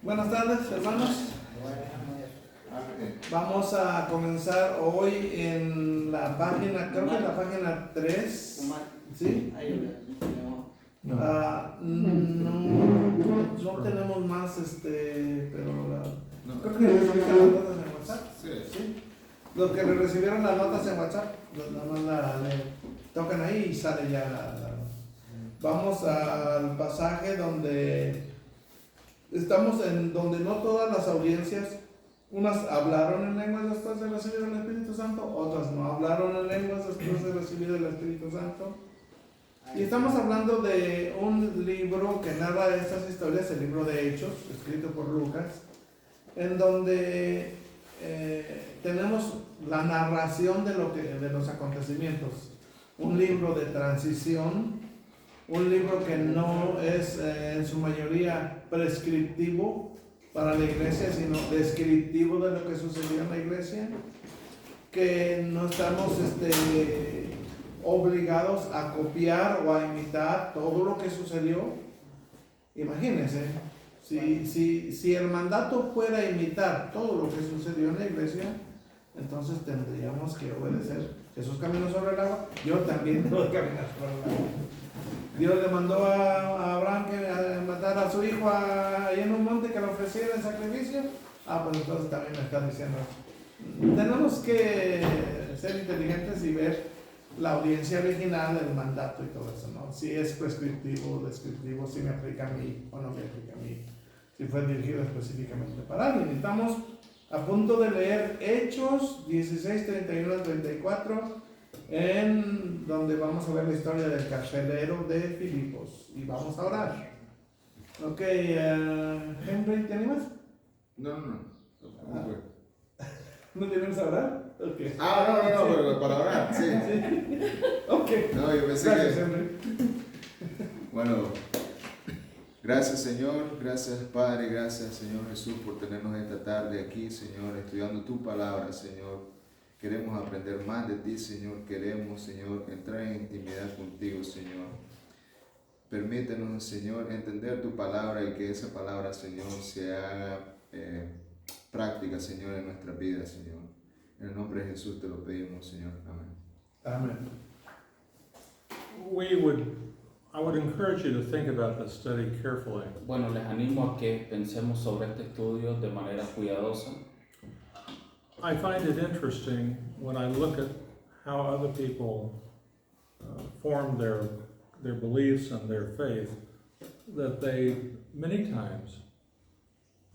Buenas tardes, hermanos. Vamos a comenzar hoy en la página, creo que en la página 3. ¿Sí? No tenemos más, pero creo que recibieron las notas en WhatsApp. Sí. Los que recibieron las notas en WhatsApp, nada más le tocan ahí y sale ya Vamos al pasaje donde estamos donde no todas las audiencias, unas hablaron en lenguas después de recibir el Espíritu Santo, otras no hablaron en lenguas después de recibir el Espíritu Santo. Y estamos hablando de un libro que narra estas historias, el libro de Hechos, escrito por Lucas, en donde tenemos la narración de los acontecimientos. Un libro de transición, un libro que no es en su mayoría prescriptivo para la iglesia, sino descriptivo de lo que sucedió en la iglesia, que no estamos obligados a copiar o a imitar todo lo que sucedió. Imagínense, si el mandato fuera imitar todo lo que sucedió en la iglesia, entonces tendríamos que obedecer. Jesús caminó sobre el agua, yo también debo caminar sobre el agua. Dios le mandó a Abraham que matara a su hijo ahí en un monte, que le ofreciera en sacrificio. Pues entonces también me está diciendo, tenemos que ser inteligentes y ver la audiencia original del mandato y todo eso, ¿no? Si es prescriptivo o descriptivo, si me aplica a mí o no me aplica a mí, si fue dirigido específicamente para alguien. Estamos a punto de leer Hechos 16, 31 al 34, en donde vamos a ver la historia del carcelero de Filipos y vamos a orar. Ok, Henry, ¿te animas? No. ¿No tenemos a orar? Okay. No, pero para orar, sí. Ok. No, yo pensé gracias, que... Henry. Bueno, gracias Señor, gracias Padre, gracias Señor Jesús por tenernos esta tarde aquí, Señor, estudiando tu palabra, Señor. Queremos aprender más de ti, Señor. Queremos, Señor, entrar en intimidad contigo, Señor. Permítenos, Señor, entender tu palabra y que esa palabra, Señor, se haga práctica, Señor, en nuestra vida, Señor. En el nombre de Jesús te lo pedimos, Señor. Amén. Amén. I would encourage you to think about this study carefully. Bueno, les animo a que pensemos sobre este estudio de manera cuidadosa. I find it interesting when I look at how other people form their beliefs and their faith, that they many times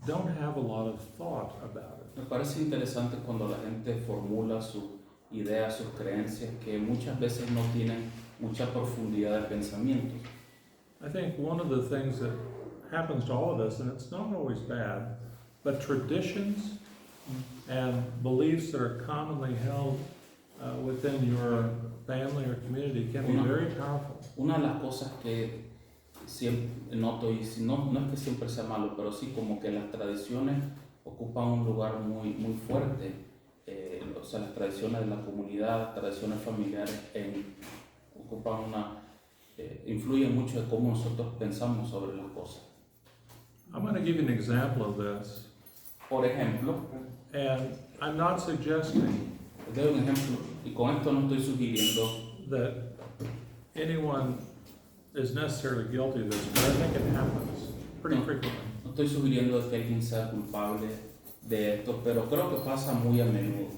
don't have a lot of thought about it. Me parece interesante cuando la gente formula sus ideas, sus creencias, que muchas veces no tienen mucha profundidad de pensamiento. I think one of the things that happens to all of us, and it's not always bad, but traditions and beliefs that are commonly held within your family or community can be very powerful. Una de las cosas que siempre noto, y no es que siempre sea malo, pero sí como que las tradiciones ocupan un lugar muy fuerte. O sea, las tradiciones de la comunidad, las tradiciones familiares influyen mucho de cómo nosotros pensamos sobre las cosas. I'm going to give you an example of this. Por ejemplo, And I'm not suggesting les doy un ejemplo, y con esto no estoy sugiriendo that anyone is necessarily guilty of this, but I think it happens pretty frequently. No estoy sugiriendo que alguien sea culpable de esto, pero creo que pasa muy a menudo.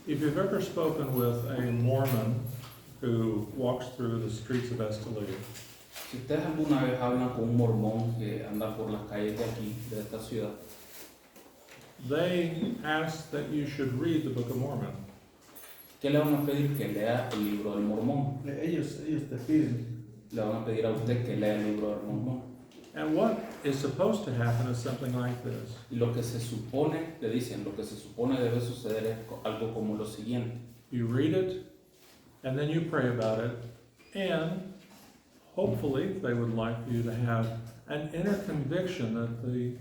If you've ever spoken with a Mormon who walks through the streets of Esteli, Si ustedes alguna vez hablan con un mormón que anda por las calles de aquí, de esta ciudad, they ask that you should read the Book of Mormon. ¿qué le van a pedir? Que lea el libro del mormón. Ellos te piden. Le van a pedir a usted que lea el libro del mormón. And what is supposed to happen is something like this. Y lo que se supone, le dicen, lo que se supone debe suceder es algo como lo siguiente. You read it, and then you pray about it, and hopefully they would like you to have an inner conviction that the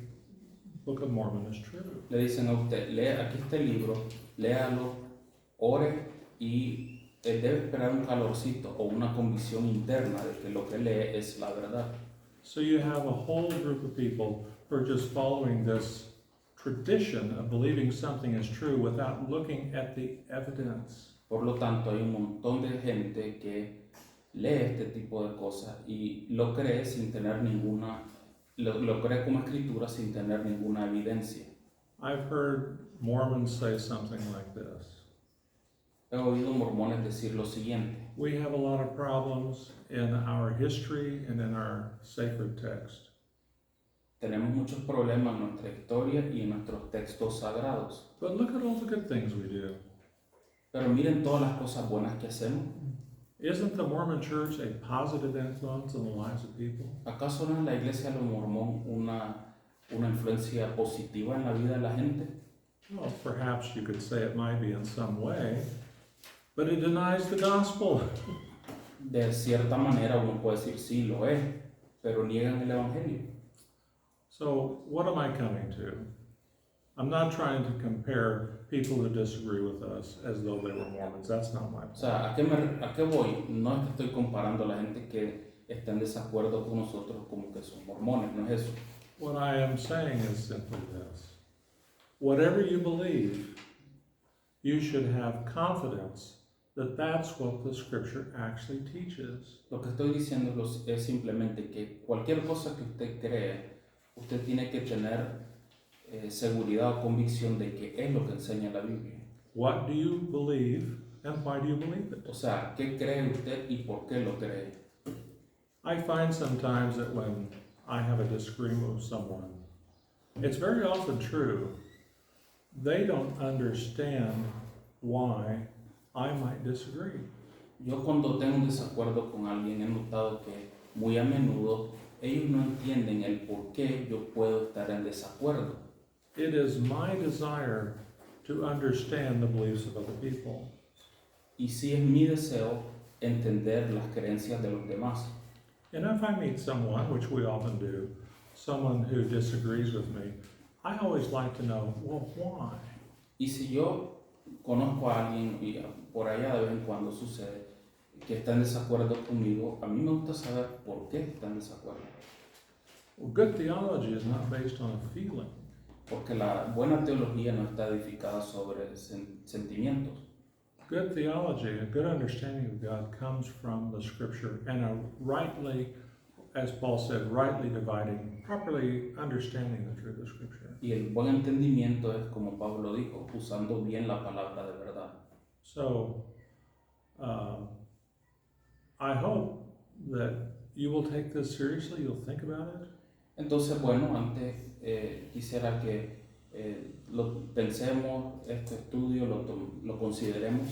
Book of Mormon is true. Le dicen a usted, lea, aquí está el libro, léalo, ore y él debe esperar un calorcito o una convicción interna de que lo que lee es la verdad. So you have a whole group of people who are just following this tradition of believing something is true without looking at the evidence. Por lo tanto, hay un montón de gente que lee este tipo de cosas y lo cree sin tener ninguna, lo cree como escritura sin tener ninguna evidencia. I've heard Mormons say something like this. He oído mormones decir lo siguiente: We have a lot of problems in our history and in our sacred text. tenemos muchos problemas en nuestra historia y en nuestros textos sagrados. But look at all the good things we do. Pero miren todas las cosas buenas que hacemos. Isn't the Mormon Church a positive influence in the lives of people? ¿Acaso no es la iglesia de los mormón una influencia positiva en la vida de la gente? Well, perhaps you could say it might be in some way, but it denies the gospel. De cierta manera uno puede decir sí, lo es, pero niegan el evangelio. So what am I coming to? I'm not trying to compare people who disagree with us as though they were Mormons. That's not my O point. sea, ¿a qué voy? No es que estoy comparando a la gente que está en desacuerdo con nosotros como que son mormones, no es eso. What I am saying is simply this. Whatever you believe, you should have confidence that that's what the scripture actually teaches. Lo que estoy diciendo es simplemente que cualquier cosa que usted cree, usted tiene que tener seguridad o convicción de que es lo que enseña la Biblia. What do you believe and why do you believe it? O sea, ¿qué cree usted y por qué lo cree? I find sometimes that when I have a disagreement with someone, it's very often true, they don't understand why I might disagree. Yo cuando tengo un desacuerdo con alguien he notado que muy a menudo ellos no entienden el por qué yo puedo estar en desacuerdo. It is my desire to understand the beliefs of other people. Y sí es mi deseo entender las creencias de los demás. And if I meet someone, which we often do, someone who disagrees with me, I always like to know, well, why? Y si yo conozco a alguien y por allá de vez en cuando sucede que está en desacuerdo conmigo, a mí me gusta saber por qué está en desacuerdo. Well, good theology is not based on a feeling. Porque la buena teología no está edificada sobre sentimientos. Good theology, a good understanding of God comes from the scripture and a rightly, as Paul said, rightly dividing, properly understanding the truth of scripture. Y el buen entendimiento es, como Pablo dijo, usando bien la palabra de verdad. So, I hope that you will take this seriously, you'll think about it. Entonces, bueno, antes quisiera que lo pensemos, este estudio, lo consideremos.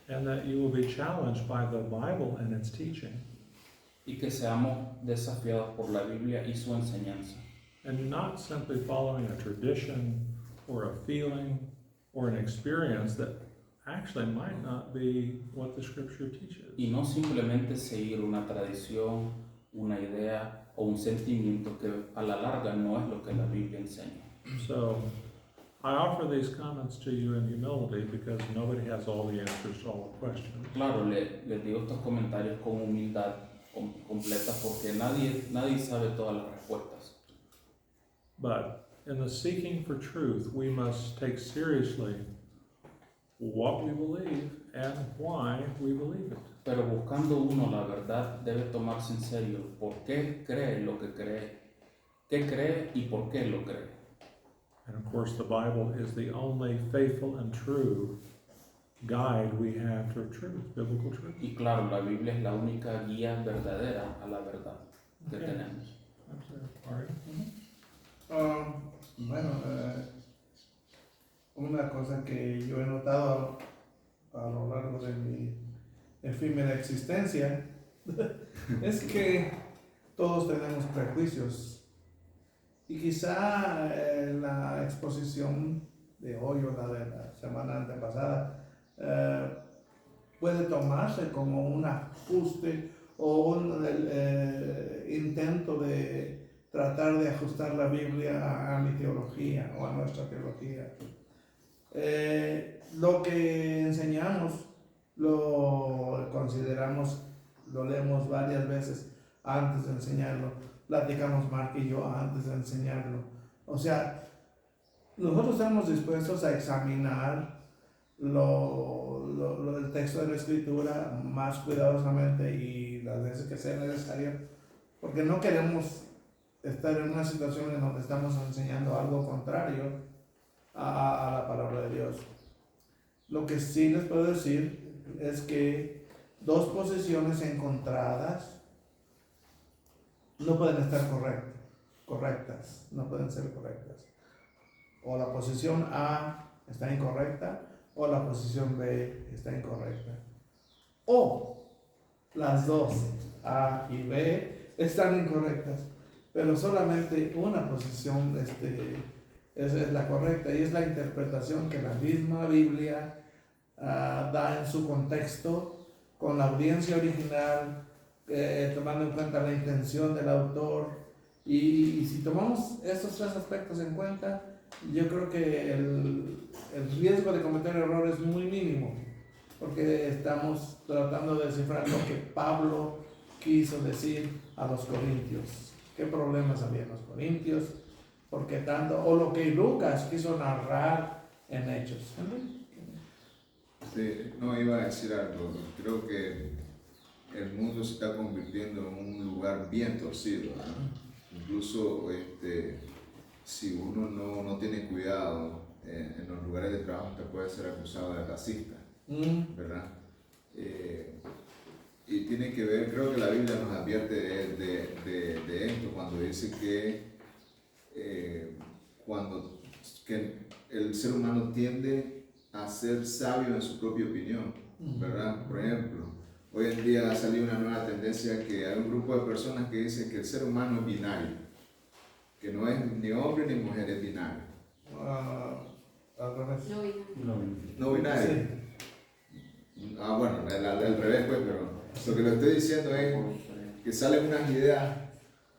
And that you will be challenged by the Bible and its teaching. Y que seamos desafiados por la Biblia y su enseñanza. And not simply following a tradition or a feeling or an experience that actually might not be what the scripture teaches. Y no simplemente seguir una tradición, una idea o un sentimiento que a la larga no es lo que la Biblia enseña. So, I offer these comments to you in humility because nobody has all the answers to all the questions. Claro, les digo estos comentarios con humildad completa porque nadie sabe todas las respuestas. But in the seeking for truth, we must take seriously what we believe and why we believe it. Pero buscando uno la verdad debe tomarse en serio por qué cree lo que cree, qué cree y por qué lo cree. And of course, the Bible is the only faithful and true guide we have to truth, biblical truth. Y claro, la Biblia es la única guía verdadera a la verdad que Okay. tenemos. That's it. All right. Bueno, una cosa que yo he notado a lo largo de mi efímera existencia es que todos tenemos prejuicios y quizá la exposición de hoy o la de la semana antepasada puede tomarse como un ajuste o un intento de tratar de ajustar la Biblia a mi teología o a nuestra teología. Lo que enseñamos lo consideramos, lo leemos varias veces antes de enseñarlo, platicamos Mark y yo antes de enseñarlo. O sea, nosotros estamos dispuestos a examinar el texto de la escritura más cuidadosamente y las veces que sea necesario, porque no queremos estar en una situación en donde estamos enseñando algo contrario a la palabra de Dios. Lo que sí les puedo decir es que dos posiciones encontradas no pueden estar correctas, no pueden ser correctas. O la posición A está incorrecta o la posición B está incorrecta. O las dos, A y B, están incorrectas, pero solamente una posición es la correcta, y es la interpretación que la misma Biblia da en su contexto, con la audiencia original, tomando en cuenta la intención del autor. Y si tomamos estos tres aspectos en cuenta, yo creo que el riesgo de cometer errores es muy mínimo, porque estamos tratando de descifrar lo que Pablo quiso decir a los corintios. ¿Qué problemas había en los corintios? ¿Por qué tanto? O lo que Lucas quiso narrar en Hechos. Sí, no, iba a decir algo. Creo que el mundo se está convirtiendo en un lugar bien torcido, ¿no? Incluso si uno no tiene cuidado en los lugares de trabajo, te puede ser acusado de racista, ¿verdad? Y tiene que ver, creo que la Biblia nos advierte de esto cuando dice que que el ser humano tiende a ser sabio en su propia opinión, ¿verdad? Por ejemplo, hoy en día ha salido una nueva tendencia que hay un grupo de personas que dicen que el ser humano es binario, que no es ni hombre ni mujer, es binario. Al revés. No binario. Sí. Bueno, al revés pues, pero lo que le estoy diciendo es que salen unas ideas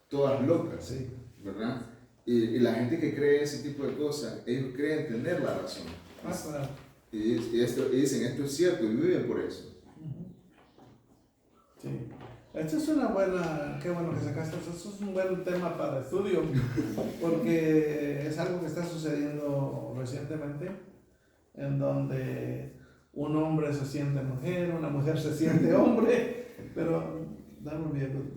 todas locas, Sí. ¿verdad? Y la gente que cree ese tipo de cosas, ellos creen tener la razón. Claro. Y dicen, esto es cierto, y viven por eso. Sí. Esto es una buena, qué bueno que sacaste, esto es un buen tema para estudio, porque es algo que está sucediendo recientemente, en donde un hombre se siente mujer, una mujer se siente hombre, pero that would be a good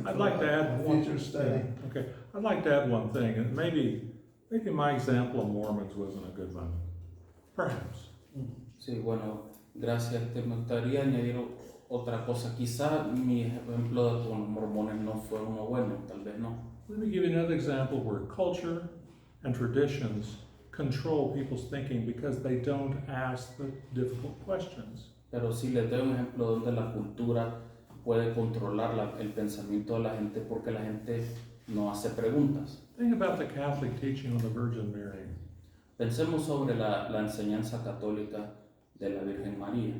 I'd like to add one future study. Okay, I'd like to add one thing, and maybe my example of Mormons wasn't a good one, perhaps. Sí, bueno, gracias. Me gustaría añadir otra cosa. Quizá mi ejemplo con los mormones no fue uno bueno, tal vez no. Let me give you another example where culture and traditions control people's thinking because they don't ask the difficult questions. Pero sí les doy un ejemplo donde la cultura puede controlar el pensamiento de la gente porque la gente no hace preguntas. Think about the Catholic teaching on the Virgin Mary. Pensemos sobre la enseñanza católica de la Virgen María.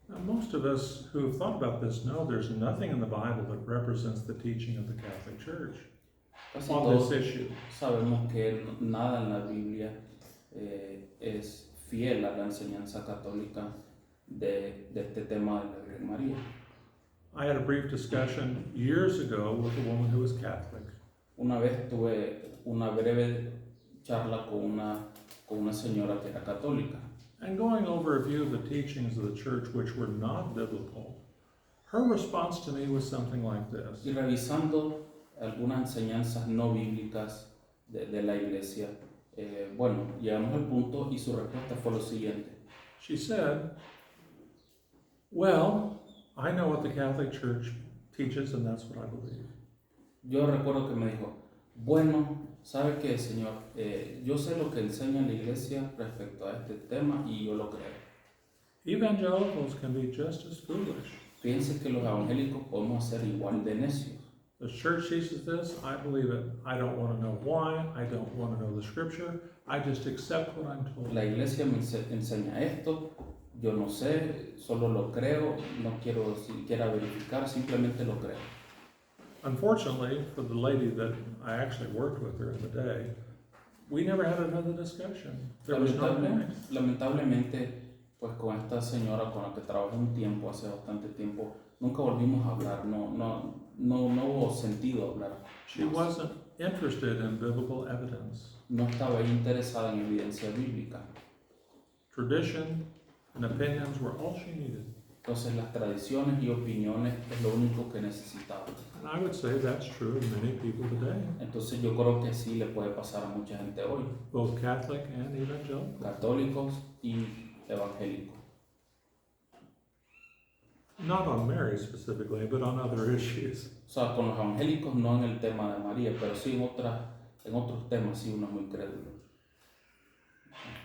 Now, most of us who have thought about this know there's nothing in the Bible that represents the teaching of the Catholic Church Casi on todos this issue. sabemos que nada en la Biblia es fiel a la enseñanza católica de este tema de la Virgen María. I had a brief discussion years ago with a woman who was Catholic. Una vez tuve una breve charla con una señora que era católica. And going over a few of the teachings of the church which were not biblical, her response to me was something like this. Y revisando algunas enseñanzas no bíblicas de la iglesia, bueno, llegamos al punto y su respuesta fue lo siguiente. She said, well, I know what the Catholic Church teaches and that's what I believe. Yo recuerdo que me dijo, bueno, ¿sabe qué, Señor? Yo sé lo que enseña la iglesia respecto a este tema y yo lo creo. Evangelicals can be just as foolish. Piense que los evangélicos podemos ser igual de necios. The church teaches this, I believe it. I don't want to know why, I don't want to know the scripture, I just accept what I'm told. La iglesia me enseña esto, yo no sé, solo lo creo, no quiero siquiera verificar, simplemente lo creo. Unfortunately, for the lady that I actually worked with her in the day, we never had another discussion. There was no point. Lamentablemente, pues con esta señora con la que trabajé un tiempo, hace bastante tiempo, nunca volvimos a hablar, no hubo sentido hablar. She wasn't interested in biblical evidence. No estaba interesada en evidencia bíblica. Tradition and opinions were all she needed. Entonces las tradiciones y opiniones es lo único que necesitaba. And I would say that's true of many people today, Entonces yo creo que sí le puede pasar a mucha gente hoy, both Catholic and evangelical. católicos y evangélicos. Not on Mary specifically, but on other issues. O sea, con los evangélicos no en el tema de María, pero sí en otros temas sí uno es muy crédulo.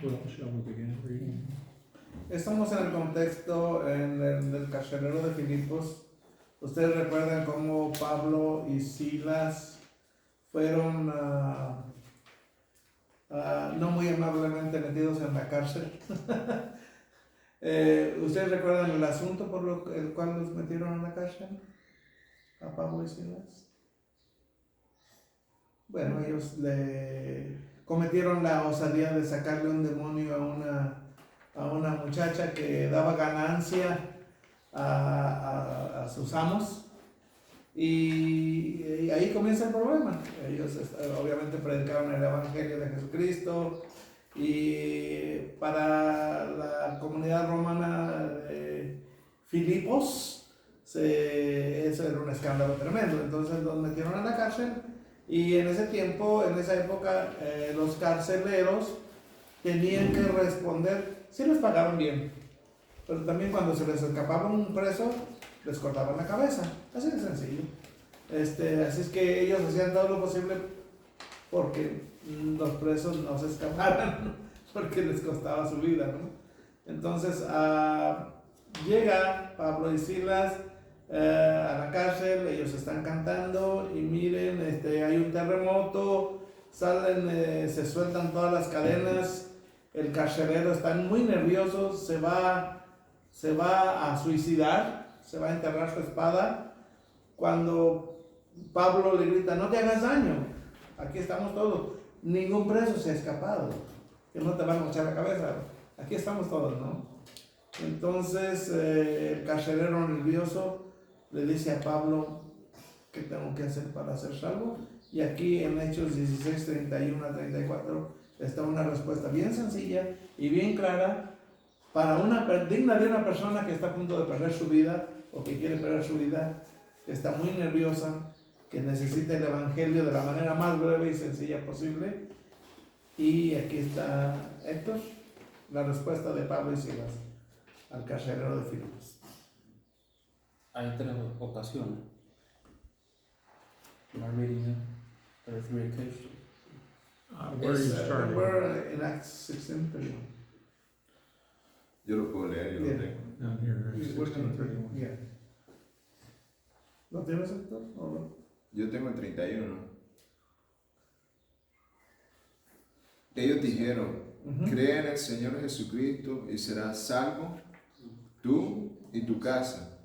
Well, shall we begin reading? Estamos en el contexto del carcelero de Filipos. Ustedes recuerdan cómo Pablo y Silas fueron no muy amablemente metidos en la cárcel. ¿Ustedes recuerdan el asunto por el cual los metieron en la cárcel? A Pablo y Silas. Bueno, ellos le cometieron la osadía de sacarle un demonio a una muchacha que daba ganancia a sus amos, y ahí comienza el problema. Ellos obviamente predicaron el evangelio de Jesucristo, y para la comunidad romana de Filipos eso era un escándalo tremendo. Entonces los metieron a la cárcel, y en esa época los carceleros tenían que responder. Sí les pagaban bien, pero también cuando se les escapaba un preso, les cortaban la cabeza. Así de sencillo. Así es que ellos hacían todo lo posible porque los presos no se escaparan, porque les costaba su vida, ¿no? Entonces llega Pablo y Silas a la cárcel, ellos están cantando y miren, hay un terremoto, salen, se sueltan todas las cadenas. El carcelero está muy nervioso, se va a suicidar, se va a enterrar su espada, cuando Pablo le grita: no te hagas daño, aquí estamos todos, ningún preso se ha escapado, que no te van a echar la cabeza, aquí estamos todos, ¿no? Entonces el carcelero nervioso le dice a Pablo: ¿qué tengo que hacer para ser salvo? Y aquí en Hechos 16, 31 a 34 está una respuesta bien sencilla y bien clara, digna de una persona que está a punto de perder su vida, o que quiere perder su vida, que está muy nerviosa, que necesita el evangelio de la manera más breve y sencilla posible. Y aquí está, Héctor, la respuesta de Pablo y Silas al carcelero de Filipos. Hay 3 ocasiones. Am I reading it? There are 3 occasions. Where are you starting? We're in Acts 16:31. Yo lo puedo leer, yo Yeah. lo tengo. Down here, Acts 16:31. Yeah. ¿Lo tienes, Héctor? ¿O no? Yo tengo el 31. Ellos dijeron: cree en el Señor Jesucristo y serás salvo, tú y tu casa.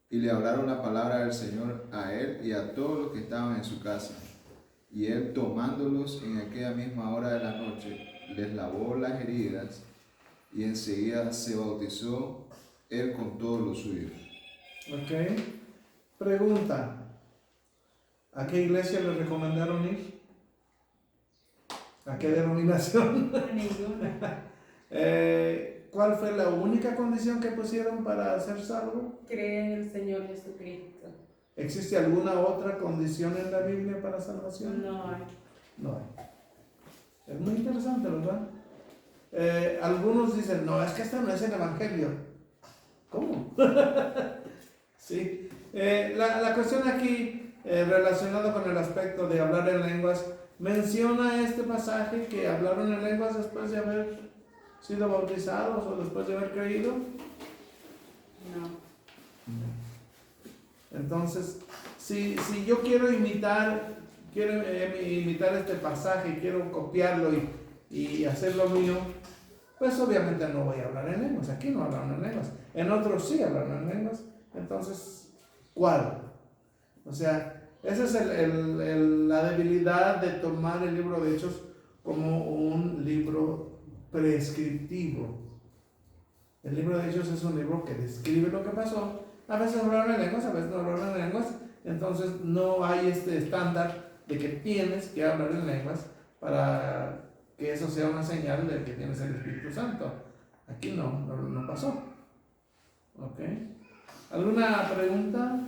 Y le hablaron la palabra del Señor a él y a todos los que estaban en su casa. Y él, tomándolos en aquella misma hora de la noche, les lavó las heridas, y enseguida se bautizó él con todos los suyos. Ok. Pregunta: ¿a qué iglesia le recomendaron ir? ¿A qué denominación? A ninguna. ¿Cuál fue la única condición que pusieron para ser salvo? Cree en el Señor Jesucristo. ¿Existe alguna otra condición en la Biblia para salvación? No hay. No hay. Es muy interesante, ¿verdad? Algunos dicen: no, es que este no es el Evangelio. ¿Cómo? Sí. La cuestión aquí, relacionada con el aspecto de hablar en lenguas, menciona este pasaje que hablaron en lenguas después de haber sido bautizados o después de haber creído. No. Entonces, si yo quiero imitar este pasaje, quiero copiarlo y hacerlo mío, pues obviamente no voy a hablar en lenguas. Aquí no hablan en lenguas. En otros sí hablan en lenguas. Entonces, ¿cuál? O sea, esa es la debilidad de tomar el libro de Hechos como un libro prescriptivo. El libro de Hechos es un libro que describe lo que pasó, A veces hablaron en lenguas, a veces no hablaron en lenguas. Entonces no hay este estándar de que tienes que hablar en lenguas para que eso sea una señal de que tienes el Espíritu Santo. Aquí no pasó. ¿Ok? ¿Alguna pregunta?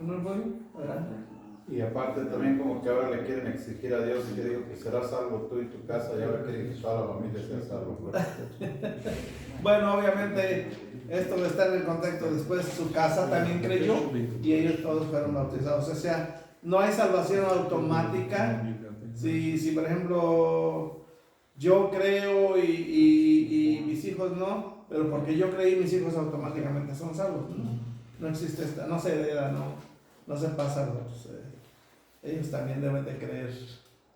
¿No puedo? Adelante. Y aparte también como que ahora le quieren exigir a Dios y que dijo que serás salvo tú y tu casa y ahora quieren que toda la familia sea salvo. Bueno, obviamente esto está en el contexto. Después su casa también creyó y ellos todos fueron bautizados. O sea, no hay salvación automática. Si por ejemplo yo creo y mis hijos no, pero porque yo creí mis hijos automáticamente son salvos. No existe esta, no se hereda, no se pasa los... ellos también deben de creer.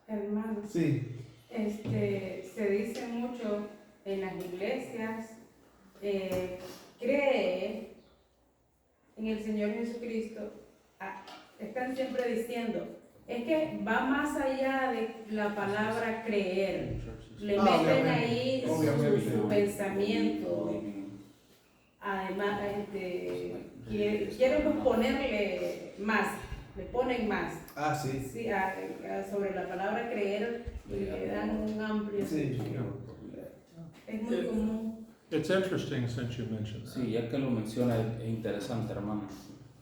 Hermano, Sí. se dice mucho en las iglesias, cree en el Señor Jesucristo, están siempre diciendo, es que va más allá de la palabra creer, le meten ahí su pensamiento, además quieren ponerle más, le ponen más. Sí. Sí, sobre la palabra creer le dan un amplio. Sí. Es muy común. It's interesting since you mentioned that. Sí, ya que lo menciona es interesante, hermano.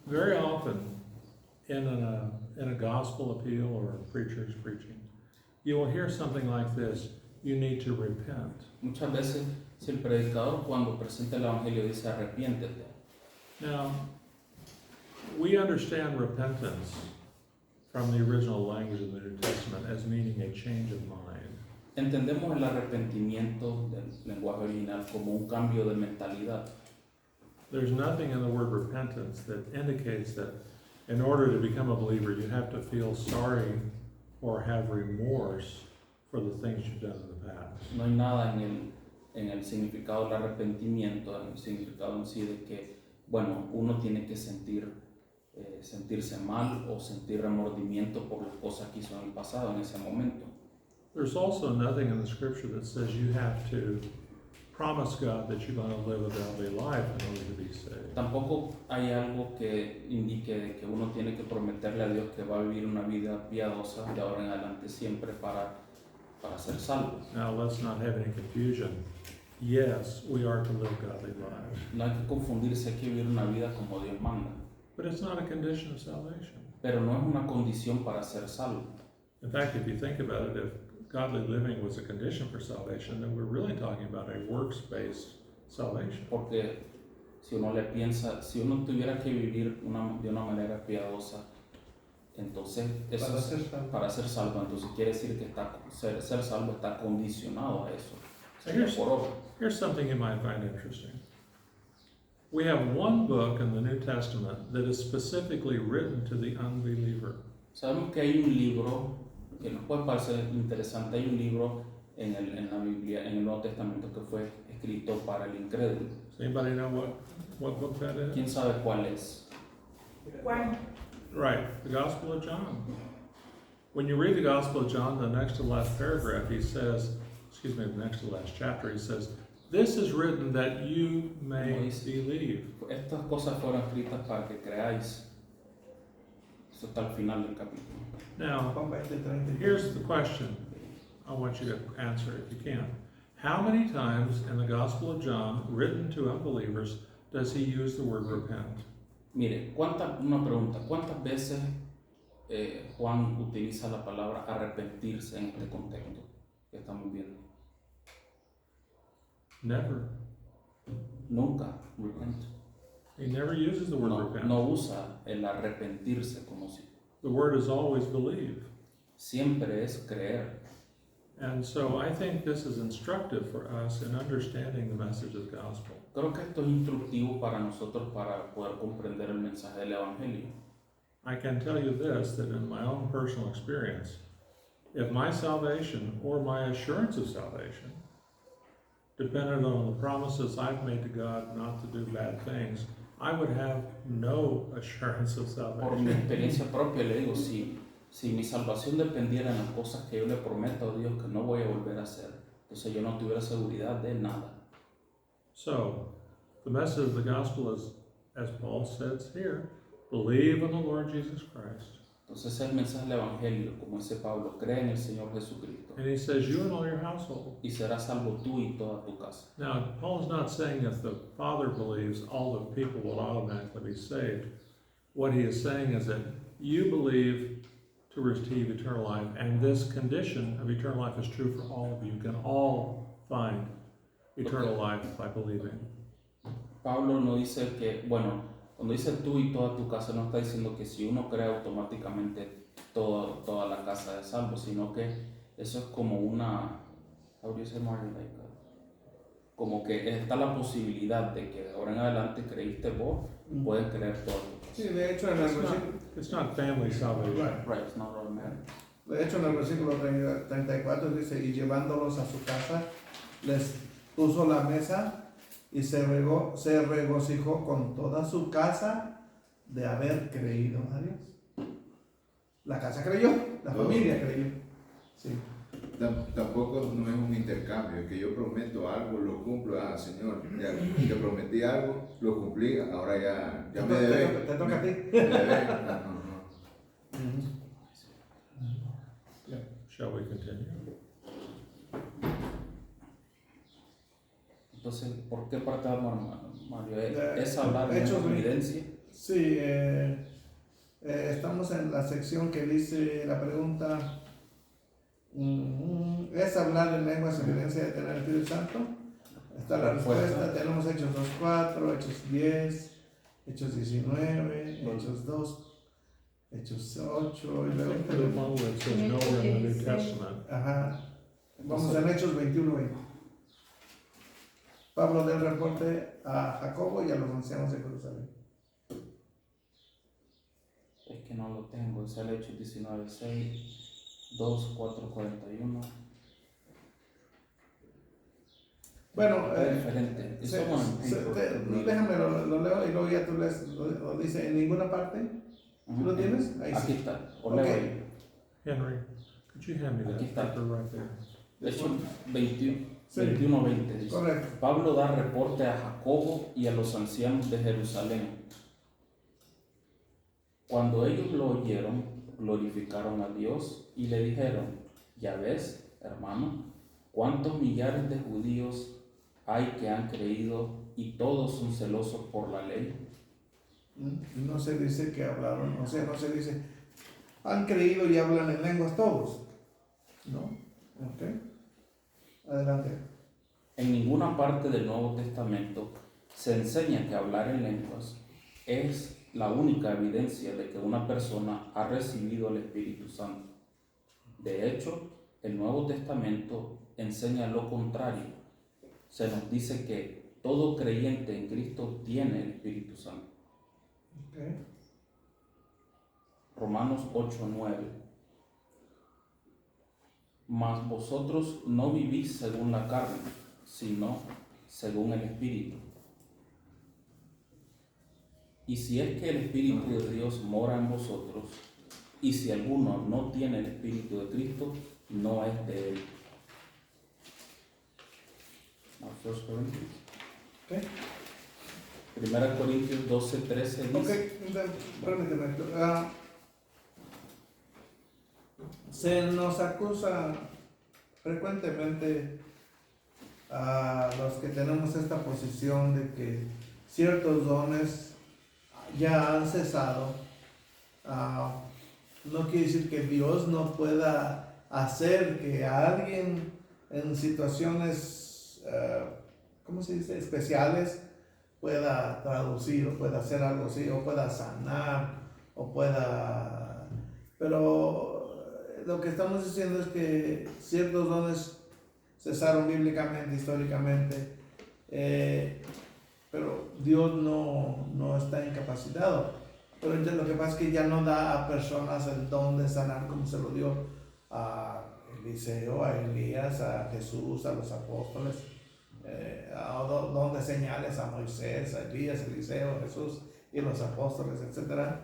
Very often in a gospel appeal or a preacher's preaching, you will hear something like this: you need to repent. Muchas veces, si el predicador cuando presenta el evangelio dice arrepiéntete. Now, we understand repentance from the original language of the New Testament as meaning a change of mind. Entendemos el arrepentimiento del lenguaje original como un cambio de mentalidad. There's nothing in the word repentance that indicates that in order to become a believer, you have to feel sorry or have remorse for the things you've done in the past. No hay nada en el significado del arrepentimiento, en el significado en sí de que, bueno, uno tiene que sentirse mal o sentir remordimiento por las cosas que hizo en el pasado, en ese momento. There's also nothing in the scripture that says you have to promise God that you're going to live a godly life in order to be saved. Tampoco hay algo que indique de que uno tiene que prometerle a Dios que va a vivir una vida piadosa de ahora en adelante siempre para ser salvo. Now, let's not have any confusion. Yes, we are to live godly lives, No hay que confundirse, hay que vivir una vida como Dios manda, but it's not a condition of salvation. pero no es una condición para ser salvo. In fact, if you think about it, if godly living was a condition for salvation, then we're really talking about a works-based salvation. Porque si uno le piensa, si uno tuviera que vivir de una manera piadosa, entonces eso para ser salvo, entonces quiere decir que ser salvo está condicionado a eso. Here's something you might find interesting. We have one book in the New Testament that is specifically written to the unbeliever. Sabemos que hay un libro que nos puede parecer interesante, hay un libro en la Biblia, en el Nuevo Testamento que fue escrito para el incrédulo. Does anybody know what book that is? ¿Quién sabe cuál es? Juan. Right, the Gospel of John. When you read the Gospel of John, the next to last paragraph, he says, the next to last chapter, he says, this is written that you may believe. Estas cosas fueron escritas para que creáis. Eso está al final del capítulo. Now, here's the question I want you to answer if you can. How many times in the Gospel of John, written to unbelievers, does he use the word repent? Mire, una pregunta, ¿cuántas veces Juan utiliza la palabra arrepentirse en este contexto que estamos viendo? Never. Nunca, repent. He never uses the word repent. No usa el arrepentirse como si. The word is always believe. Siempre es creer. And so I think this is instructive for us in understanding the message of the gospel. Creo que esto es instructivo para nosotros para poder comprender el mensaje del Evangelio. I can tell you this, that in my own personal experience, if my salvation or my assurance of salvation depended on the promises I've made to God not to do bad things, I would have no assurance of Por mi salvation. experiencia propia le digo, si mi salvación dependiera en las cosas que yo le prometo a Dios que no voy a volver a hacer, entonces yo no tuviera seguridad de nada. So, the message of the gospel is as Paul says here, believe in the Lord Jesus Christ. Entonces el mensaje del Evangelio, como dice Pablo, cree en el Señor Jesucristo And he says, you and all your household. y serás salvo tú y toda tu casa. Now, Paul's not saying if the Father believes, all the people will automatically be saved. What he is saying is that you believe to receive eternal life, and this condition of eternal life is true for all of you. You can all find eternal life by believing. Pablo no dice que, bueno, cuando dice tú y toda tu casa, no está diciendo que si uno cree automáticamente toda la casa es salvo, sino que eso es como una, how do you say, Mario? Like, como que está la posibilidad de que de ahora en adelante creíste vos, puedes creer todo. Sí, de hecho en el versículo, It's not family salvation. Right, it's not automatic. de hecho en el versículo 34 dice, y llevándolos a su casa, les puso la mesa y se regocijó con toda su casa de haber creído a Dios. La casa creyó, la familia creyó. Sí. Tampoco no es un intercambio, que yo prometo algo, lo cumplo, Señor, ya te prometí algo, lo cumplí, ahora ya me debe. Te toca a ti. Me debe. No. Shall we continue? Entonces, ¿por qué partamos, Mario? ¿Es De hablar de Hechos una evidencia? Sí, estamos en la sección que dice la pregunta, ¿es hablar en lenguas evidencia de tener el Espíritu Santo? Está la respuesta, tenemos Hechos 2.4, Hechos 10, Hechos 19, Hechos 2, Hechos 8, y luego The one where it says nowhere in the New Testament. ajá, vamos en Hechos 21:20. Pablo da el reporte a Jacobo y a los ancianos de Jerusalén. Es que no lo tengo, es el Hechos 19:6, 2, 4, 41. Bueno, Es diferente. déjame lo leo y luego ya tú lees, lo dice en ninguna parte. ¿Tú lo tienes? Ahí Aquí sí. está. O Ok. leo ahí. Henry, could you hand me that Aquí está. paper right there? Hechos 21, Sí. 21:20 dice. Correcto. Pablo da reporte a Jacobo y a los ancianos de Jerusalén. Cuando ellos lo oyeron, glorificaron a Dios y le dijeron, ya ves, hermano, cuántos millares de judíos hay que han creído y todos son celosos por la ley. No se dice que hablaron, o sea, no se dice, han creído y hablan en lenguas todos. ¿No? Ok. Adelante. En ninguna parte del Nuevo Testamento se enseña que hablar en lenguas es la única evidencia de que una persona ha recibido el Espíritu Santo. De hecho, el Nuevo Testamento enseña lo contrario. Se nos dice que todo creyente en Cristo tiene el Espíritu Santo. Okay. Romanos 8:9. Mas vosotros no vivís según la carne, sino según el Espíritu. Y si es que el Espíritu de Dios mora en vosotros, y si alguno no tiene el Espíritu de Cristo, no es de él. Now, 1 Corinthians. Okay. 1 Corintios 12:13 dice. Ok, permíteme. Se nos acusa frecuentemente a los que tenemos esta posición de que ciertos dones ya han cesado. No quiere decir que Dios no pueda hacer que a alguien en situaciones, ¿cómo se dice?, especiales, pueda traducir o pueda hacer algo así, o pueda sanar, o pueda... Pero lo que estamos diciendo es que ciertos dones cesaron bíblicamente, históricamente, pero Dios no está incapacitado. Pero entonces lo que pasa es que ya no da a personas el don de sanar como se lo dio a Eliseo, a Elías, a Jesús, a los apóstoles, a don de señales a Moisés, a Elías, Eliseo, Jesús y los apóstoles, etc.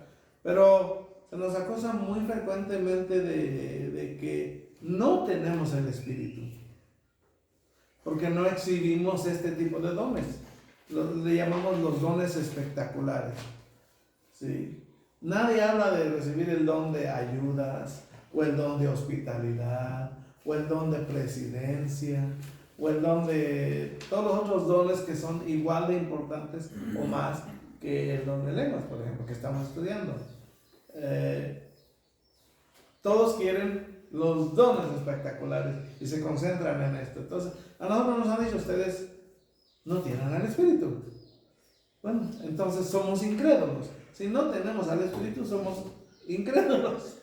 Pero se nos acusa muy frecuentemente de que no tenemos el Espíritu, porque no exhibimos este tipo de dones. le llamamos los dones espectaculares. ¿Sí? Nadie habla de recibir el don de ayudas, o el don de hospitalidad, o el don de presidencia, o el don de todos los otros dones que son igual de importantes o más que el don de lenguas, por ejemplo, que estamos estudiando. Todos quieren los dones espectaculares y se concentran en esto. Entonces, a nosotros nos han dicho, ustedes no tienen al Espíritu. Bueno, entonces somos incrédulos. Si no tenemos al Espíritu, somos incrédulos.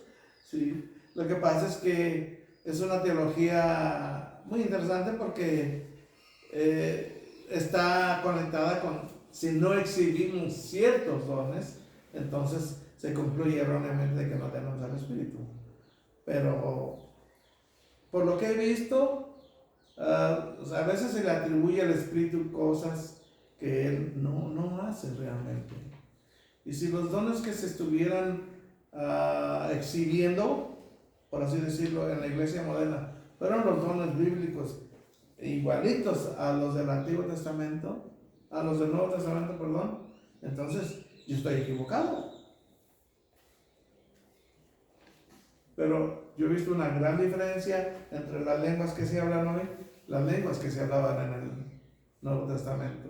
¿Sí? Lo que pasa es que es una teología muy interesante porque está conectada con, si no exhibimos ciertos dones, entonces se concluye erróneamente de que no tenemos al Espíritu. Pero por lo que he visto, a veces se le atribuye al Espíritu cosas que Él no hace realmente. Y si los dones que se estuvieran exhibiendo, por así decirlo, en la iglesia moderna, fueron los dones bíblicos igualitos a los del Antiguo Testamento, a los del Nuevo Testamento, perdón, entonces yo estoy equivocado. Pero yo he visto una gran diferencia entre las lenguas que se hablan hoy, las lenguas que se hablaban en el Nuevo Testamento,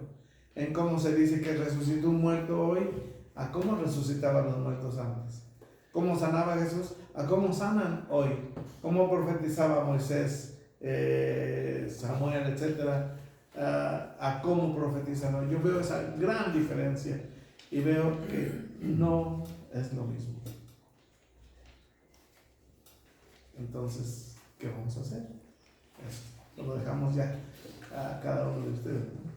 en cómo se dice que resucitó un muerto hoy, a cómo resucitaban los muertos antes, cómo sanaba Jesús, a cómo sanan hoy, cómo profetizaba Moisés, Samuel, etcétera, a cómo profetizan hoy. Yo veo esa gran diferencia y veo que no es lo mismo. Entonces, ¿qué vamos a hacer? Eso lo dejamos ya a cada uno de ustedes, ¿no?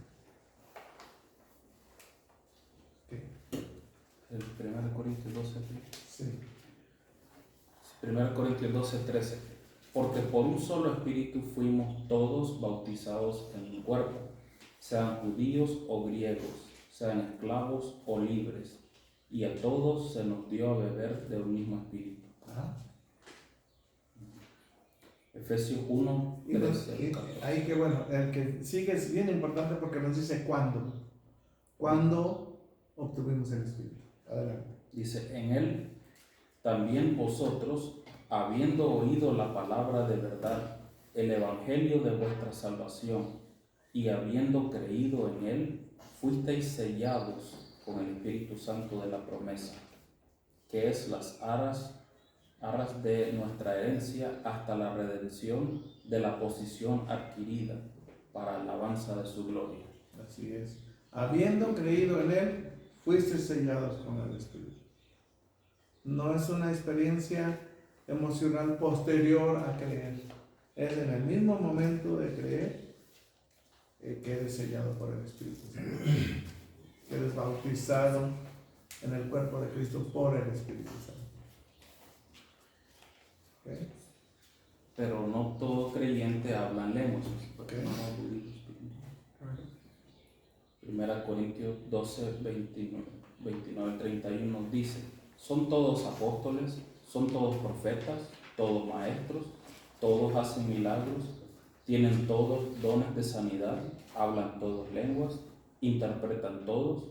El 1 Corintios 12, Sí. 1 Corintios 12, 13. Porque por un solo espíritu fuimos todos bautizados en un cuerpo, sean judíos o griegos, sean esclavos o libres, y a todos se nos dio a beber de un mismo espíritu. Ajá. Efesios 1, 13. Ahí que bueno, el que sigue es bien importante porque nos dice cuándo. ¿Cuándo obtuvimos el Espíritu? Adelante. Dice, en él también vosotros, habiendo oído la palabra de verdad, el evangelio de vuestra salvación, y habiendo creído en él, fuisteis sellados con el Espíritu Santo de la promesa, que es las arras de nuestra herencia hasta la redención de la posición adquirida para alabanza de su gloria. Así es. Habiendo creído en él, fuiste sellados con el Espíritu. No es una experiencia emocional posterior a creer. Es en el mismo momento de creer que eres sellado por el Espíritu Santo. Que eres bautizado en el cuerpo de Cristo por el Espíritu Santo. ¿Okay? Pero no todo creyente habla en lenguas. Okay. 1 Corintios 12, 29, 31 dice, son todos apóstoles, son todos profetas, todos maestros, todos hacen milagros, tienen todos dones de sanidad, hablan todas lenguas, interpretan todos.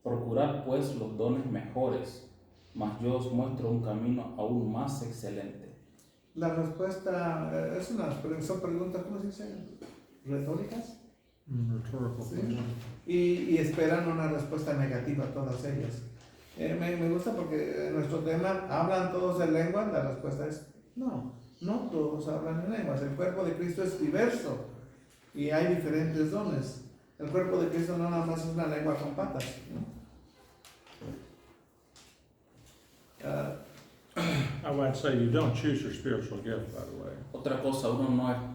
Procurad pues los dones mejores, mas yo os muestro un camino aún más excelente. La respuesta son preguntas, ¿cómo se dice? ¿Retóricas? Rhetorical. Sí. Y esperan una respuesta negativa a todas ellas. Me gusta porque en nuestro tema, ¿hablan todos en lenguas? La respuesta es no todos hablan en lenguas. El cuerpo de Cristo es diverso y hay diferentes dones. El cuerpo de Cristo no nada más es una lengua con patas, ¿no? I would say you don't choose your spiritual gift, by the way. Otra cosa, uno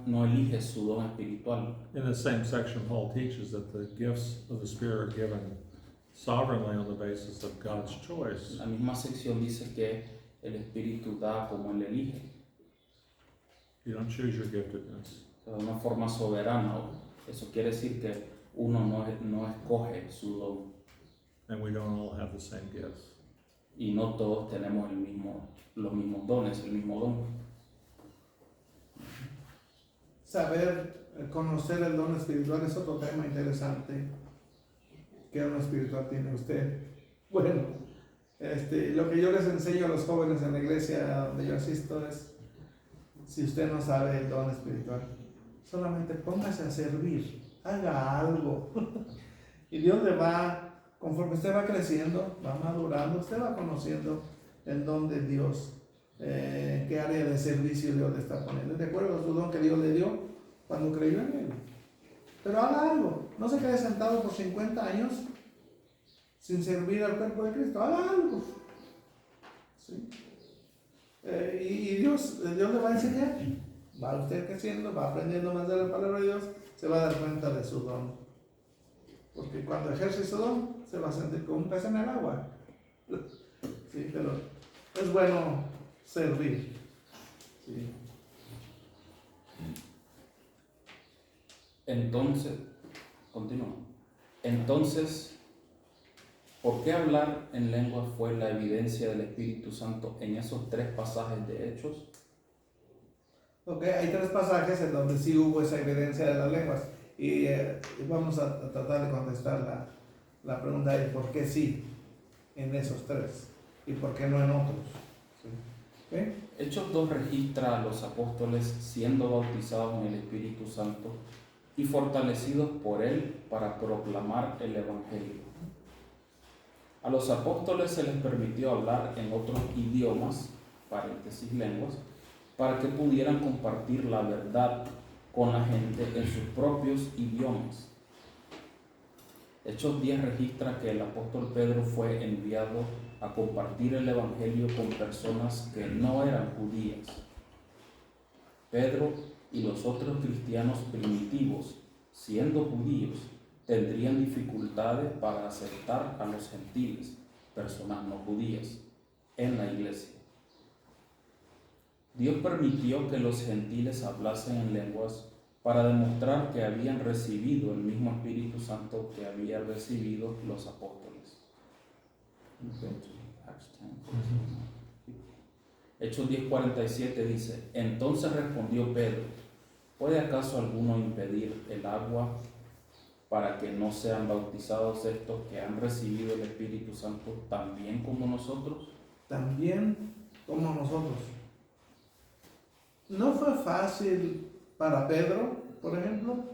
no elige su don espiritual. In the same section, Paul teaches that the gifts of the Spirit are given sovereignly on the basis of God's choice. La misma sección dice que el Espíritu da como Él elige, You don't choose your giftedness. de una forma soberana. Eso quiere decir que uno no escoge su don. And we don't all have the same gifts. Y no todos tenemos los mismos dones, el mismo don. Saber, conocer el don espiritual es otro tema interesante. ¿qué arma espiritual tiene usted? Bueno, lo que yo les enseño a los jóvenes en la iglesia donde yo asisto es, si usted no sabe el don espiritual, solamente póngase a servir, haga algo. Y Dios le va, conforme usted va creciendo, va madurando, usted va conociendo el don de Dios, qué área de servicio Dios le está poniendo, de acuerdo a su don que Dios le dio cuando creyó en él. Pero haga algo, no se quede sentado por 50 años sin servir al cuerpo de Cristo, haga algo. ¿Sí? Y Dios le va a enseñar, va usted creciendo, va aprendiendo más de la palabra de Dios, se va a dar cuenta de su don. Porque cuando ejerce su don, se va a sentir como un pez en el agua. Sí, pero es bueno servir. Sí. Entonces, continúa. Entonces, ¿por qué hablar en lenguas fue la evidencia del Espíritu Santo en esos 3 pasajes de Hechos? Ok, hay 3 pasajes en donde sí hubo esa evidencia de las lenguas. Y vamos a tratar de contestar la pregunta de por qué sí en esos 3 y por qué no en otros. ¿Sí? ¿Okay? Hechos 2 registra a los apóstoles siendo bautizados en el Espíritu Santo y fortalecidos por él para proclamar el Evangelio. A los apóstoles se les permitió hablar en otros idiomas, paréntesis lenguas, para que pudieran compartir la verdad con la gente en sus propios idiomas. Hechos 10 registra que el apóstol Pedro fue enviado a compartir el Evangelio con personas que no eran judías. Pedro y los otros cristianos primitivos, siendo judíos, tendrían dificultades para aceptar a los gentiles, personas no judías, en la iglesia. Dios permitió que los gentiles hablasen en lenguas para demostrar que habían recibido el mismo Espíritu Santo que habían recibido los apóstoles. Hechos 10:47 dice: entonces respondió Pedro: ¿puede acaso alguno impedir el agua para que no sean bautizados estos que han recibido el Espíritu Santo también como nosotros? También como nosotros. No fue fácil para Pedro, por ejemplo,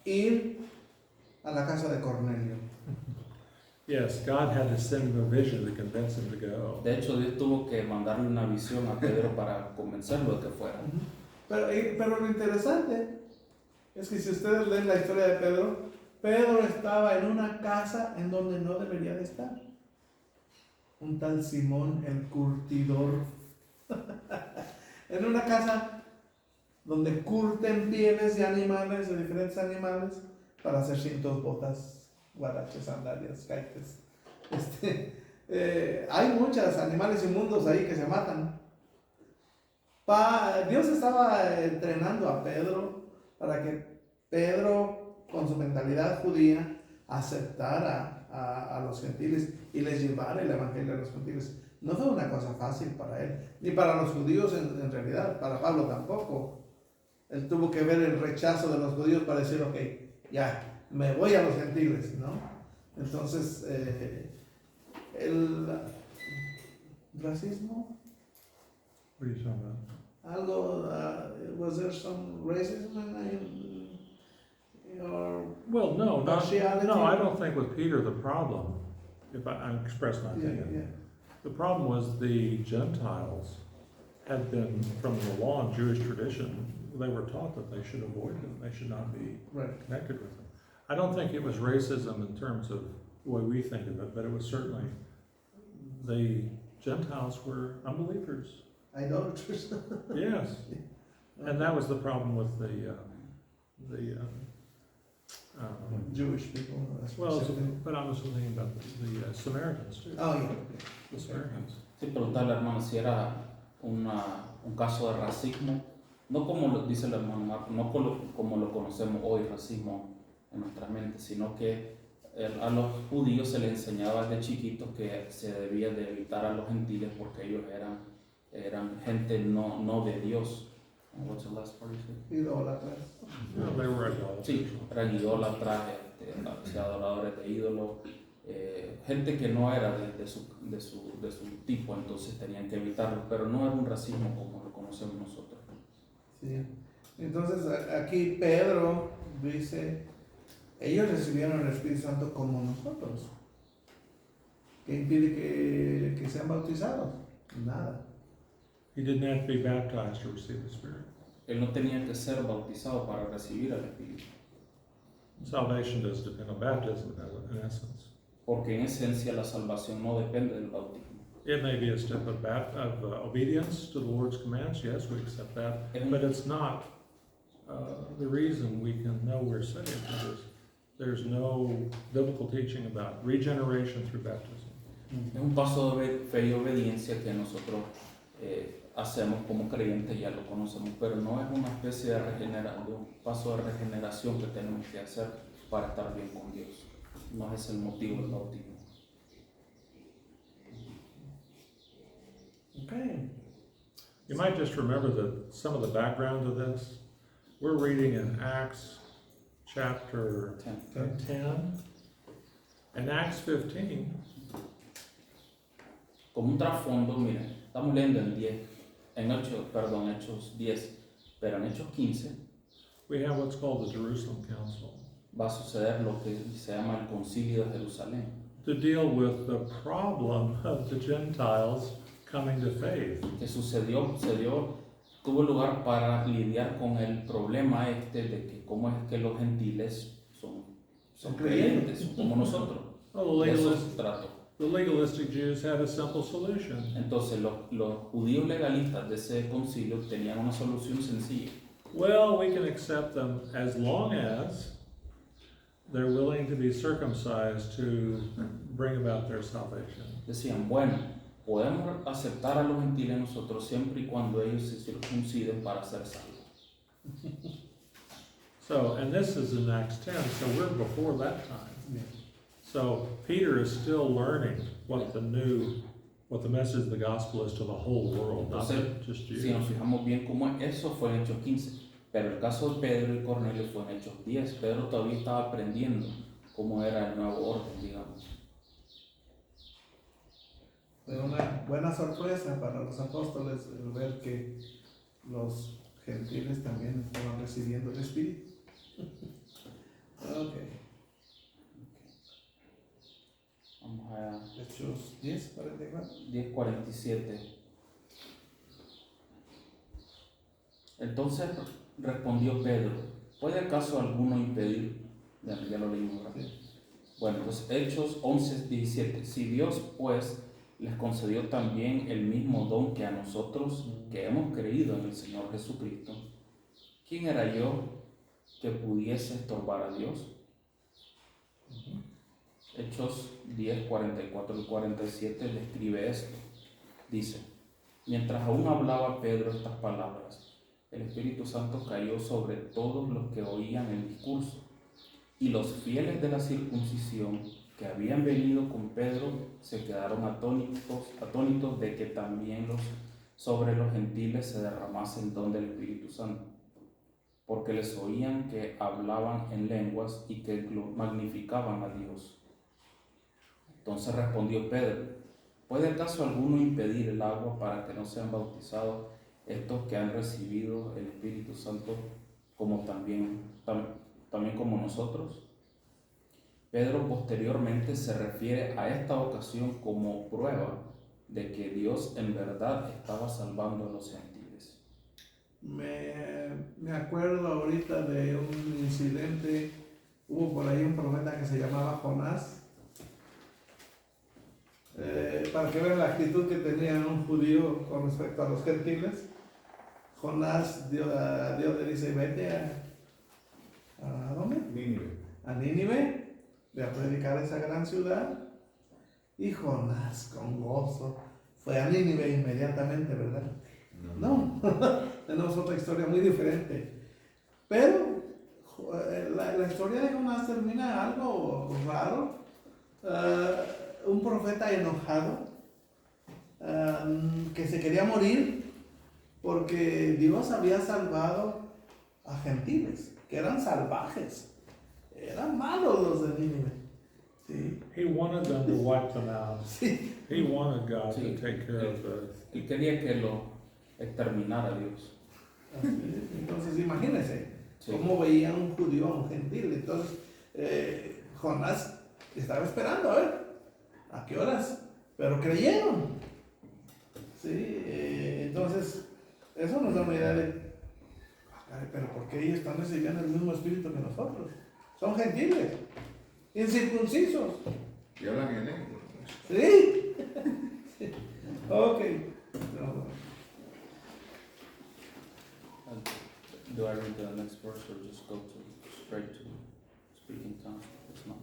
ir a la casa de Cornelio. Yes, God had to send him a vision to convince him to go. De hecho, Dios tuvo que mandarle una visión a Pedro para convencerlo de que fuera. Pero lo interesante es que si ustedes leen la historia de Pedro, Pedro estaba en una casa en donde no debería de estar. Un tal Simón el curtidor. En una casa donde curten pieles de animales, de diferentes animales, para hacer cintos, botas, guaraches, sandalias, caites. Hay muchos animales inmundos ahí que se matan. Dios estaba entrenando a Pedro para que Pedro, con su mentalidad judía, aceptara a los gentiles y les llevara el evangelio a los gentiles. No fue una cosa fácil para él, ni para los judíos en realidad, para Pablo tampoco. Él tuvo que ver el rechazo de los judíos para decir, ok, ya, me voy a los gentiles, ¿no? Entonces, el racismo, What are you talking about? algo, was there some racism or Well, no, partiality? no, I don't think with Peter the problem, if I express my opinion, Yeah. the problem was the Gentiles had been, from the law and Jewish tradition, they were taught that they should avoid them, they should not be Right. connected with them. I don't think it was racism in terms of the way we think of it, but it was certainly the Gentiles were unbelievers. Idolaters. Yes, and that was the problem with the Jewish people. well, but I was thinking about the Samaritans too. Oh, yeah. The Samaritans. Sí, preguntarle, hermano, si era un caso de racismo, no como lo dice el hermano Marco, no como lo conocemos hoy, racismo en nuestra mente, sino que a los judíos se les enseñaba desde chiquitos que se debía de evitar a los gentiles porque ellos eran gente no de Dios. What's the last part you said? Idólatras. No, they were idolaters. Sí, eran idólatras, hacia adoradores de ídolos, gente que no era de su tipo, entonces tenían que evitarlo, pero no era un racismo como lo conocemos nosotros. Sí. Entonces aquí Pedro dice, ellos recibieron el Espíritu Santo como nosotros. ¿Qué impide que sean bautizados? Nada. He didn't have to be baptized to receive the Spirit. Él no tenía que ser bautizado para recibir al Espíritu. Salvation does depend on baptism in essence. Porque en esencia la salvación no depende del bautismo. It may be a step of obedience to the Lord's commands. Yes, we accept that. But it's not the reason we can know we're saved. There's no biblical teaching about regeneration through baptism. Es un paso de fe y obediencia que nosotros hacemos como creyentes, ya lo conocemos, pero no es una especie de un paso de regeneración que tenemos que hacer para estar bien con Dios. No es el motivo del bautismo. Okay. You might just remember some of the background of this. We're reading in Acts chapter 10 and Acts 15. Como un trasfondo, miren, estamos leyendo en Hechos 10, pero en Hechos 15 we have what's called the Jerusalem Council va a suceder lo que se llama el Concilio de Jerusalén, to deal with the problem of the Gentiles coming to faith. que tuvo lugar para lidiar con el problema de que cómo es que los gentiles son creyentes, son como nosotros. Oh, De eso se trató. the legalistic Jews had a simple solution. Entonces los judíos legalistas de ese concilio tenían una solución sencilla. Well, we can accept them as long as they're willing to be circumcised to bring about their salvation. Decían, bueno, podemos aceptar a los gentiles nosotros siempre y cuando ellos se circunciden para ser salvos. So, and this is in Acts 10, so we're before that time. So Peter is still learning what the message of the gospel is to the whole world, not just Jews. Si nos fijamos bien cómo eso fue en Hechos 15, pero el caso de Pedro y Cornelio fue en Hechos 10. Pedro todavía estaba aprendiendo cómo era el nuevo orden, digamos. Fue una buena sorpresa para los apóstoles el ver que los gentiles también estaban recibiendo el Espíritu. Okay. Vamos a Hechos 10, 44. 10:47. Entonces respondió Pedro, ¿puede acaso alguno impedir? Ya lo leímos, ¿verdad? Sí. Bueno, entonces Hechos 11:17. Si Dios pues les concedió también el mismo don que a nosotros que hemos creído en el Señor Jesucristo, ¿quién era yo que pudiese estorbar a Dios? Hechos 10, 44 y 47 describe esto. Dice, mientras aún hablaba Pedro estas palabras, el Espíritu Santo cayó sobre todos los que oían el discurso, y los fieles de la circuncisión que habían venido con Pedro se quedaron atónitos de que también sobre los gentiles se derramase el don del Espíritu Santo, porque les oían que hablaban en lenguas y que magnificaban a Dios. Entonces respondió Pedro, ¿puede acaso alguno impedir el agua para que no sean bautizados estos que han recibido el Espíritu Santo como también como nosotros? Pedro posteriormente se refiere a esta ocasión como prueba de que Dios en verdad estaba salvando a los gentiles. Me acuerdo ahorita de un incidente, hubo por ahí un profeta que se llamaba Jonás. Para que vean la actitud que tenía un judío con respecto a los gentiles, Jonás, Dios le dice, vete ¿a dónde? Nínive. A Nínive, de a predicar esa gran ciudad. Y Jonás, con gozo, fue a Nínive inmediatamente, ¿verdad? No. Tenemos otra historia muy diferente. Pero la historia de Jonás termina algo raro. Un profeta enojado que se quería morir porque Dios había salvado a gentiles que eran salvajes. eran malos los de Nínive. Sí. He wanted them to wipe them out. Sí. He wanted God Sí. to take care of the. Él quería que lo exterminara Dios. Así es. Entonces imagínense Sí. cómo veía un judío a un gentil. Entonces Jonás estaba esperando a ver a qué horas, pero creyeron. Sí, entonces eso nos da una idea de, caray, pero ¿por qué ellos están recibiendo el mismo espíritu que nosotros? Son gentiles, incircuncisos. Y hablan en lengua. Sí. Ok. No. Do I read the next verse or just go straight to speaking tongues? It's not.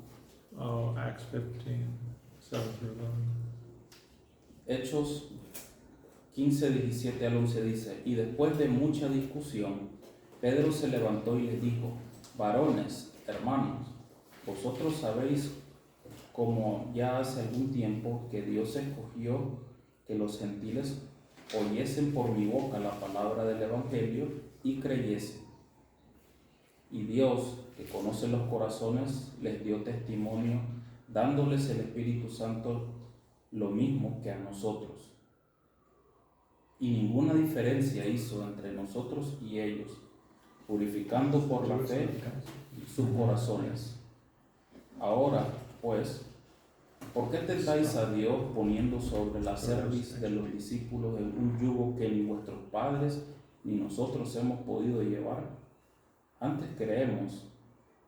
Oh, Acts 15, 7 through 11. Hechos 15, 17 al 11 dice, y después de mucha discusión, Pedro se levantó y les dijo, varones, hermanos, vosotros sabéis como ya hace algún tiempo que Dios escogió que los gentiles oyesen por mi boca la palabra del Evangelio y creyesen. Y Dios, que conoce los corazones, les dio testimonio, dándoles el Espíritu Santo lo mismo que a nosotros. Y ninguna diferencia hizo entre nosotros y ellos, purificando por la fe sus corazones. Ahora, pues, ¿por qué tentáis a Dios poniendo sobre la cerviz de los discípulos un yugo que ni vuestros padres ni nosotros hemos podido llevar? Antes creemos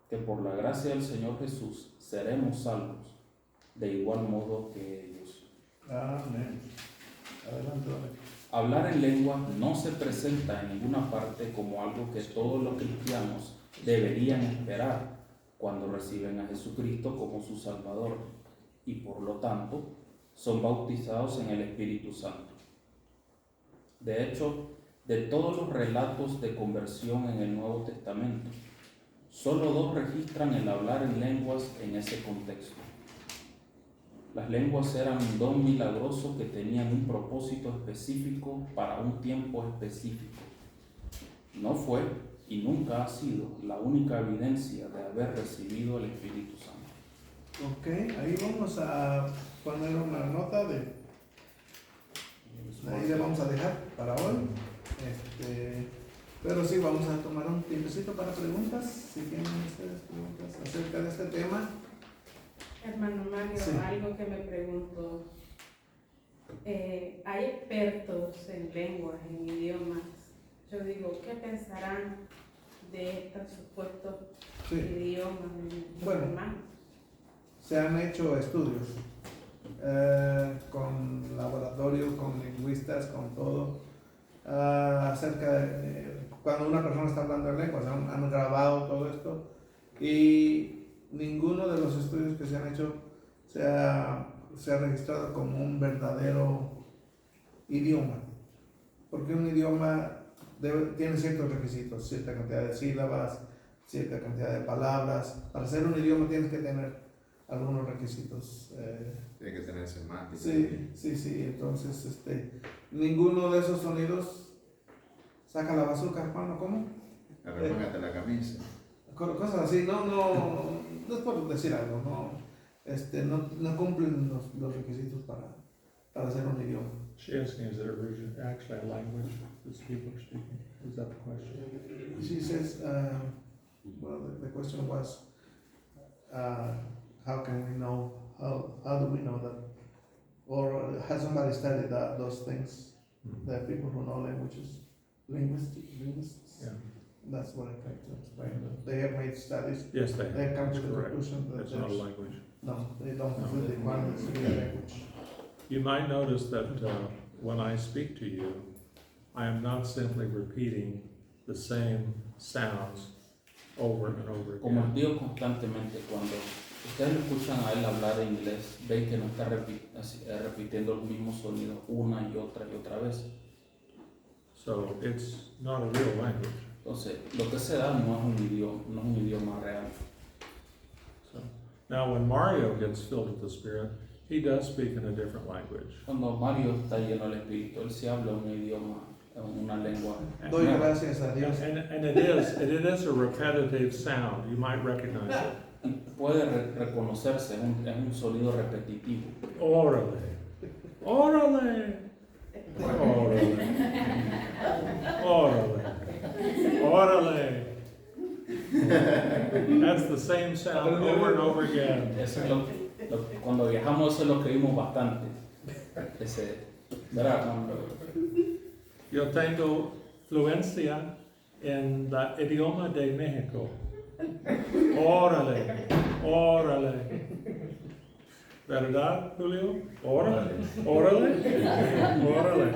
que por la gracia del Señor Jesús seremos salvos, de igual modo que ellos. Amén. Adelante, adelante. Hablar en lengua no se presenta en ninguna parte como algo que todos los cristianos deberían esperar cuando reciben a Jesucristo como su Salvador y por lo tanto son bautizados en el Espíritu Santo. De hecho, de todos los relatos de conversión en el Nuevo Testamento, solo 2 registran el hablar en lenguas en ese contexto. Las lenguas eran un don milagroso que tenían un propósito específico para un tiempo específico. No fue y nunca ha sido la única evidencia de haber recibido el Espíritu Santo. Ok, ahí vamos a poner una nota de ahí le vamos a dejar para hoy. Pero sí, vamos a tomar un tiempecito para preguntas. Si tienen ustedes preguntas acerca de este tema. Hermano Mario, Sí. algo que me pregunto. Hay expertos en lenguas, en idiomas. Yo digo, ¿qué pensarán de estos supuestos Sí. idiomas de nuestros Bueno. hermanos? Se han hecho estudios con laboratorios, con lingüistas, con todo, acerca de cuando una persona está hablando en lenguas. Han grabado todo esto y ninguno de los estudios que se han hecho se ha registrado como un verdadero idioma, porque un idioma tiene ciertos requisitos, cierta cantidad de sílabas, cierta cantidad de palabras. Para ser un idioma tienes que tener algunos requisitos. Tiene que tener semántica. Sí. Entonces, ninguno de esos sonidos saca la bazooka, hermano, ¿cómo? Arremangate la camisa. Cosas así, no es por decir algo, no cumplen los requisitos para hacer un idioma. She asking, is it actually a language that people are speaking? Is that the question? She says, well, the question was, how can we know, how do we know that, or has somebody studied those things, the people who know languages, linguists? Yeah. That's what I tried to explain. They have made studies. Yes, they They have. come That's to the correct. conclusion that It's not a there's, language. no, they don't fulfill the requirements to be a language. You might notice that when I speak to you, I am not simply repeating the same sounds over and over Como again. digo constantemente, cuando ustedes lo escuchan a él hablar en inglés, ven que no está repitiendo los mismos sonidos una y otra vez. So it's not a real language. Entonces, lo que se da no es un idioma real. So now when Mario gets filled with the Spirit, he does speak in a different language. Cuando Mario está lleno del Espíritu, él sí habla un idioma una lengua Doy nueva. gracias a Dios. And it is a repetitive sound. You might recognize it. Y puede reconocerse, es un sonido repetitivo. Órale. Órale. Órale. Órale. Órale. That's the same sound over and over again. Eso es cuando viajamos eso lo creímos bastante. ¿Verdad? Yo tengo fluencia en el idioma de México. Órale, órale. ¿Verdad, Julio? Órale, órale, órale.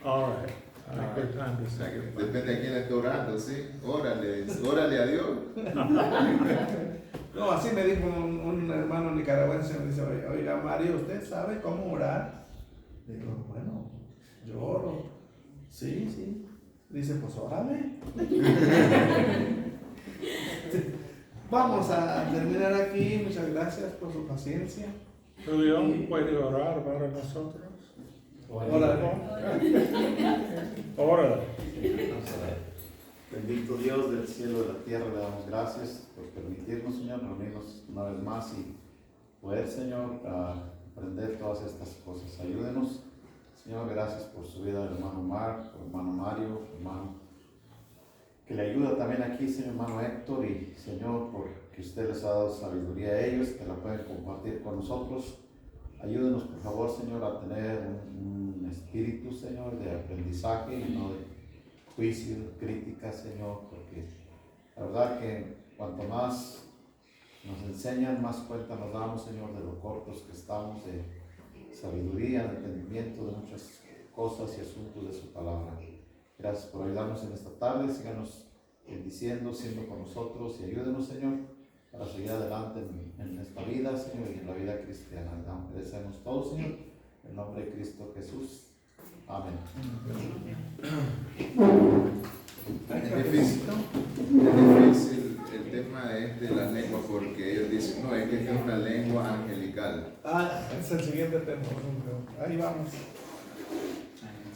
All right. I think good time to say goodbye. Depende de quién esté orando, ¿sí? Órale, órale a Dios. No, así me dijo un hermano nicaragüense, me dice, oiga Mario, ¿usted sabe cómo orar? Le digo, bueno, yo oro. Sí, sí. Dice, pues órale. Vamos a terminar aquí. Muchas gracias por su paciencia. Julio, ¿puede orar para nosotros? Órale. Órale. Bendito Dios del cielo y de la tierra, le damos gracias por permitirnos, Señor, reunirnos una vez más y poder, Señor, aprender todas estas cosas. Ayúdenos, Señor, gracias por su vida del hermano Omar, por hermano Mario, hermano que le ayuda también aquí, Señor, hermano Héctor, y Señor, porque usted les ha dado sabiduría a ellos, que la pueden compartir con nosotros. Ayúdenos, por favor, Señor, a tener un espíritu, Señor, de aprendizaje y no de juicio, crítica, Señor, porque la verdad que cuanto más nos enseñan, más cuenta nos damos, Señor, de lo cortos que estamos de sabiduría, de entendimiento de muchas cosas y asuntos de su palabra. Gracias por ayudarnos en esta tarde, síganos bendiciendo, siendo con nosotros y ayúdenos, Señor, para seguir adelante en esta vida, Señor, y en la vida cristiana. Agradecemos todo, Señor, en el nombre de Cristo Jesús. Amén. Es difícil el tema de la lengua porque ellos dicen, no, es que esta es una lengua angelical. Es el siguiente tema. Ahí vamos.